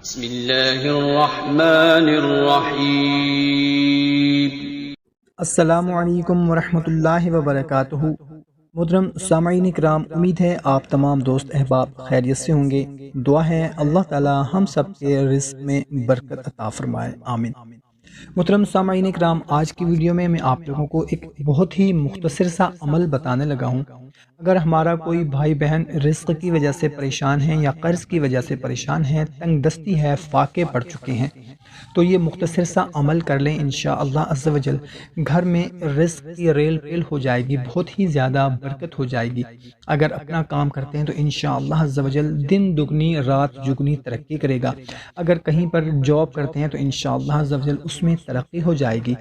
بسم اللہ الرحمن الرحیم۔ السلام علیکم ورحمۃ اللہ وبرکاتہ۔ محترم سامعین کرام، امید ہے آپ تمام دوست احباب خیریت سے ہوں گے۔ دعا ہے اللہ تعالی ہم سب کے رزق میں برکت عطا فرمائے، آمین۔ محترم سامعین کرام، آج کی ویڈیو میں آپ لوگوں کو ایک بہت ہی مختصر سا عمل بتانے لگا ہوں۔ اگر ہمارا کوئی بھائی بہن رزق کی وجہ سے پریشان ہیں یا قرض کی وجہ سے پریشان ہیں، تنگ دستی ہے، فاقے پڑ چکے ہیں، تو یہ مختصر سا عمل کر لیں، انشاءاللہ عز و جل گھر میں رزق کی ریل پیل ہو جائے گی، بہت ہی زیادہ برکت ہو جائے گی۔ اگر اپنا کام کرتے ہیں تو انشاءاللہ عز و جل دن دگنی رات جگنی ترقی کرے گا۔ اگر کہیں پر جاب کرتے ہیں تو انشاءاللہ عز و جل اس میں ترقی ہو جائے گی،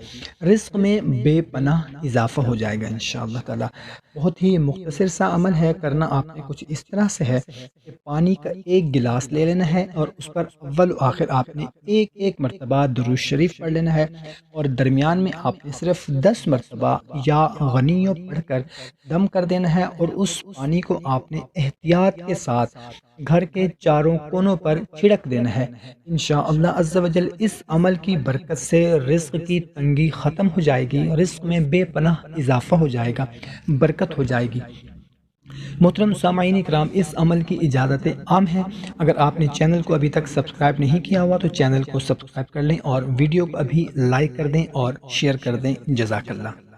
رزق میں بے پناہ اضافہ ہو جائے گا انشاءاللہ تعالی۔ بہت ہی مختصر سا عمل ہے، کرنا آپ نے کچھ اس طرح سے ہے کہ پانی کا ایک گلاس لے لینا ہے اور اس پر اول و آخر آپ نے ایک مرتبہ درود شریف پڑھ لینا ہے، اور درمیان میں آپ نے صرف 10 مرتبہ یا غنیوں پڑھ کر دم کر دینا ہے، اور اس پانی کو آپ نے احتیاط کے ساتھ گھر کے چاروں کونوں پر چھڑک دینا ہے۔ انشاءاللہ عز و جل اس عمل کی برکت سے رزق کی تنگی ختم ہو جائے گی، رزق میں بے پناہ اضافہ ہو جائے گا، برکت ہو جائے گی۔ محترم سامعین کرام، اس عمل کی اجازت عام ہے۔ اگر آپ نے چینل کو ابھی تک سبسکرائب نہیں کیا ہوا تو چینل کو سبسکرائب کر لیں، اور ویڈیو کو ابھی لائک کر دیں اور شیئر کر دیں۔ جزاک اللہ۔